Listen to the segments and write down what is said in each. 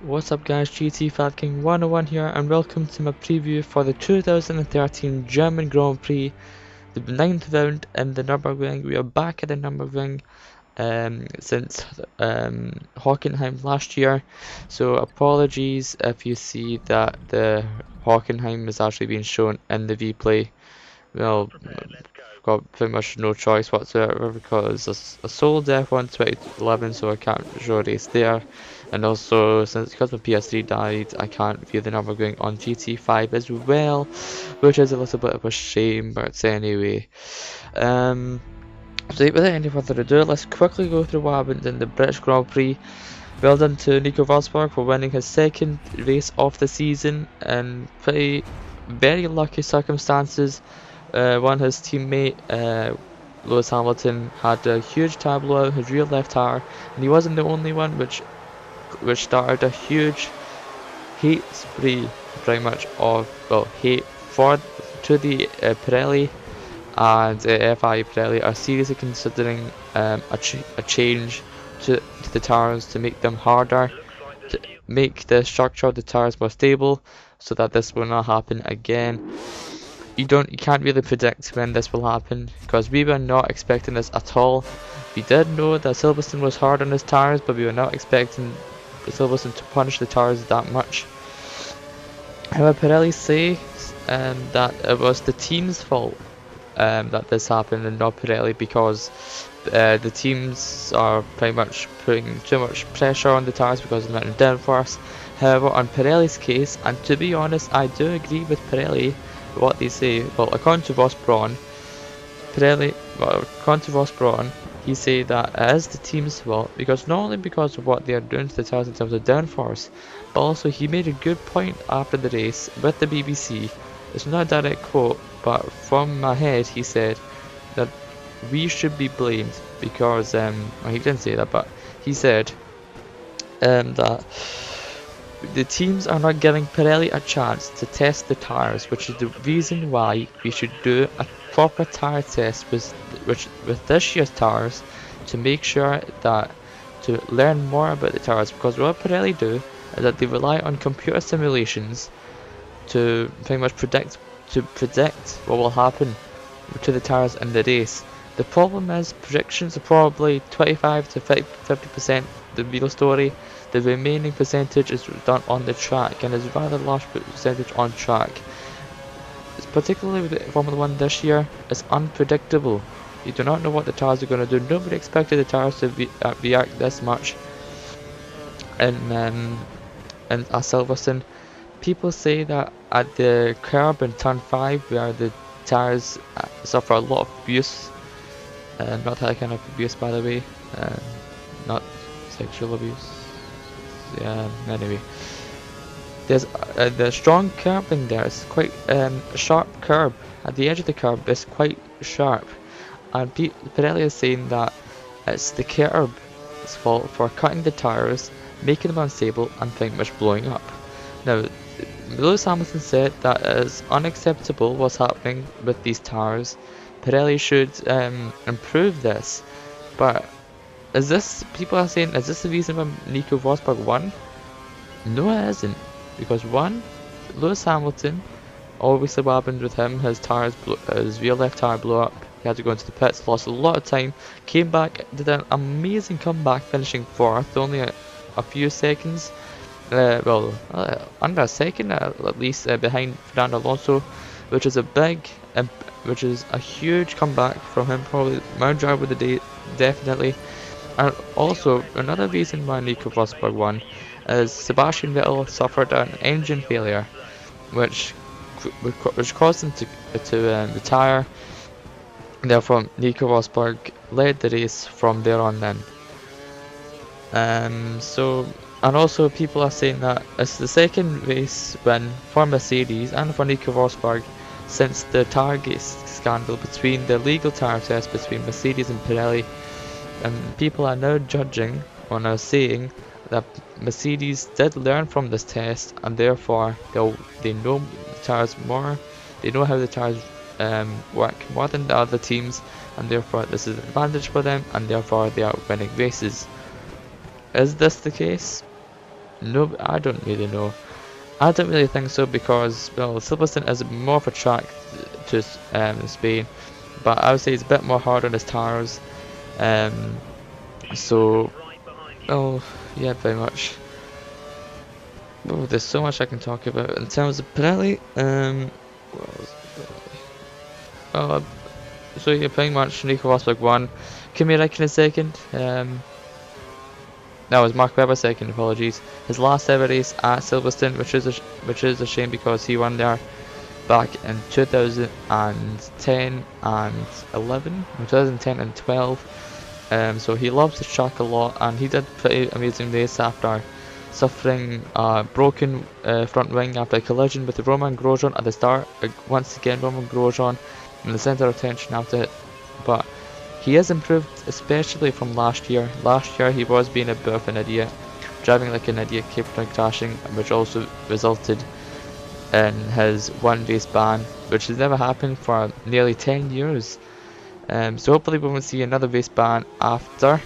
What's up guys, GT5 King 101 here and welcome to my preview for the 2013 German Grand Prix, the 9th round in the Nürburgring. We are back at the Nürburgring since Hockenheim last year, so apologies if you see that the Hockenheim is actually being shown in the replay. Well, got pretty much no choice whatsoever because I sold F1 2011, so I can't show a race there. And also, because my PS3 died, I can't view the Nürburgring on GT5 as well, which is a little bit of a shame, but anyway. So without any further ado, let's quickly go through what happened in the British Grand Prix. Well done to Nico Rosberg for winning his second race of the season in very lucky circumstances. His teammate Lewis Hamilton had a huge tire blowout, his rear left tire, and he wasn't the only one, which started a huge hate spree, pretty much hate to the Pirelli, and FI Pirelli are seriously considering a change to the tires to make them harder, to make the structure of the tires more stable, so that this will not happen again. You can't really predict when this will happen, because we were not expecting this at all. We did know that Silverstone was hard on his tires, but we were not expecting Silverstone to punish the tires that much. However, Pirelli say that it was the team's fault that this happened and not Pirelli, because the teams are pretty much putting too much pressure on the tires because of the amount of downforce. However, on Pirelli's case, and to be honest, I do agree with Pirelli what they say. Well, according to Ross Brawn, he say that it is the team's fault, because not only because of what they are doing to the tires in terms of downforce, but also he made a good point after the race with the BBC. It's not a direct quote, but from my head he said that we should be blamed because well, he didn't say that, but he said that the teams are not giving Pirelli a chance to test the tires, which is the reason why we should do a proper tire test with this year's tires, to make sure that to learn more about the tires. Because what Pirelli do is that they rely on computer simulations to pretty much predict what will happen to the tires in the race. The problem is predictions are probably 25 to 50% the real story. The remaining percentage is done on the track, and is rather large percentage on track. It's particularly with Formula 1 this year, it's unpredictable. You do not know what the tires are going to do. Nobody expected the tires to react this much in Silverstone. People say that at the curb in turn 5, where the tires suffer a lot of abuse, not that kind of abuse, by the way, not sexual abuse. Yeah, anyway, there's the strong curbing there. It's quite a sharp curb. At the edge of the curb is quite sharp, and Pirelli is saying that it's the curb's fault for cutting the tires, making them unstable, and pretty much blowing up. Now, Lewis Hamilton said that it is unacceptable what's happening with these tires. Pirelli should improve this, but people are saying, is this the reason why Nico Rosberg won? No, it isn't. Because one, Lewis Hamilton, obviously what happened with him, his rear left tire blew up. He had to go into the pits, lost a lot of time, came back, did an amazing comeback, finishing 4th, only a few seconds, under a second at least, behind Fernando Alonso, which is a huge comeback from him, probably my driver of the day, definitely. And also, another reason why Nico Rosberg won is Sebastian Vettel suffered an engine failure, which caused him to retire. Therefore, Nico Rosberg led the race from there on then. And also people are saying that it's the second race win for Mercedes and for Nico Rosberg since the Target scandal between the legal tire test between Mercedes and Pirelli. And people are now judging, or now saying, that Mercedes did learn from this test, and therefore they know the tires more. They know how the tires work more than the other teams, and therefore this is an advantage for them, and therefore they are winning races. Is this the case? No, I don't really know. I don't really think so because, well, Silverstone is more of a track to Spain, but I would say it's a bit more hard on his tires. Um, so, oh, yeah, very much. Oh, there's so much I can talk about in terms of Pirelli. What was oh, so yeah, pretty much Nico Rosberg won. Kimi Räikkönen second. No, it was Mark Webber second. Apologies. His last ever race at Silverstone, which is a shame because he won there back in 2010 and 11, or 2010 and 12. So he loves the track a lot, and he did pretty amazing race after suffering a broken front wing after a collision with Romain Grosjean at the start. Once again, Romain Grosjean in the centre of attention after it, but he has improved, especially from last year. Last year he was being a bit of an idiot, driving like an idiot, kept on crashing, which also resulted in his one race ban, which has never happened for nearly 10 years. So hopefully we won't see another race ban after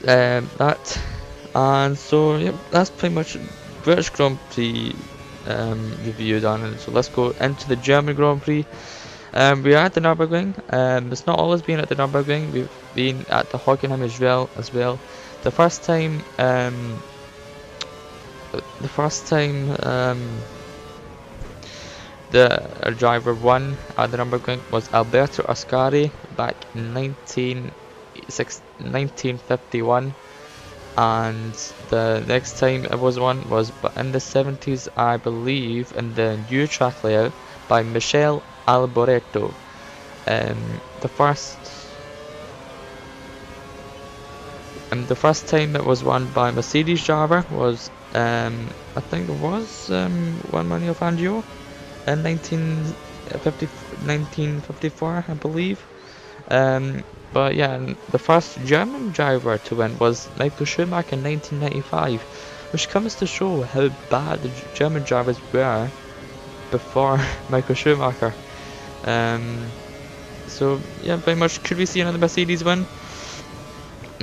that. And so yep, that's pretty much British Grand Prix review done. And so let's go into the German Grand Prix. We are at the Nürburgring. It's not always been at the Nürburgring. We've been at the Hockenheim as well. The first time the driver won at the Nürburgring was Alberto Ascari back in 1951, and the next time it was won was in the 70s, I believe, in the new track layout by Michele Alboreto. The first time it was won by Mercedes driver was I think it was Juan Manuel Fangio in 1954, I believe. But yeah, the first German driver to win was Michael Schumacher in 1995, which comes to show how bad the German drivers were before Michael Schumacher. So yeah, very much. Could we see another Mercedes win?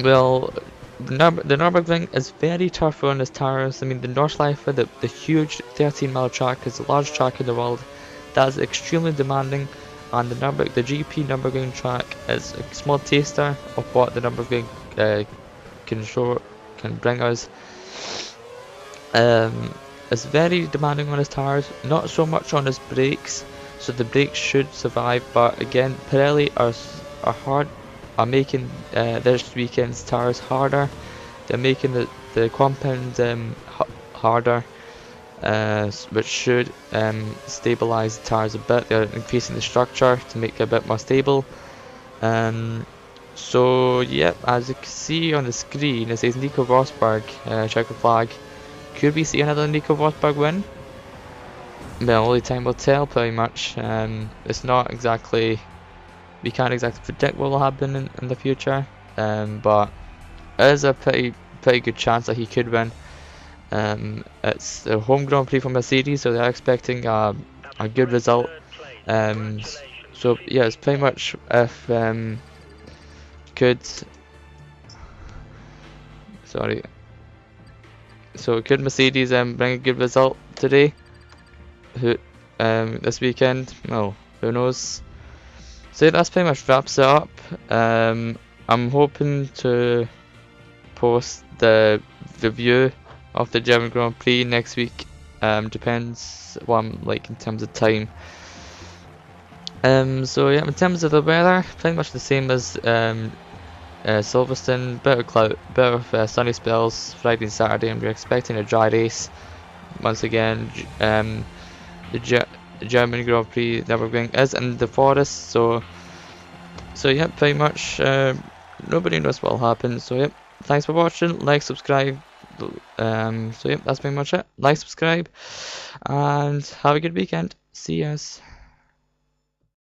Well, the Nürburgring is very tough on his tires. I mean, the Nordschleife, the huge 13-mile track, is the largest track in the world. That is extremely demanding, and the GP Nürburgring track is a small taster of what the Nürburgring can bring us. It's very demanding on his tires, not so much on his brakes, so the brakes should survive. But again, Pirelli are making this weekend's tires harder. They're making the compound harder, which should stabilize the tires a bit. They're increasing the structure to make it a bit more stable. So yep, as you can see on the screen, it says Nico Rosberg, checker flag. Could we see another Nico Rosberg win? Well, only time will tell, pretty much. It's not exactly, we can't exactly predict what will happen in the future, but it is a pretty good chance that he could win. It's a home Grand Prix for Mercedes, so they're expecting a good result. So yeah, it's pretty much if could Mercedes bring a good result today? This weekend? Well, who knows? So yeah, that's pretty much wraps it up. I'm hoping to post the review of the German Grand Prix next week. Depends what I'm like in terms of time. So yeah, in terms of the weather, pretty much the same as Silverstone. Bit of cloud, bit of sunny spells Friday and Saturday, and we're expecting a dry race once again. The German Grand Prix Nürburgring is in the forest, so yeah, pretty much nobody knows what will happen. So yep, thanks for watching. Like, subscribe. So yep, that's pretty much it. Like, subscribe, and have a good weekend. See yous.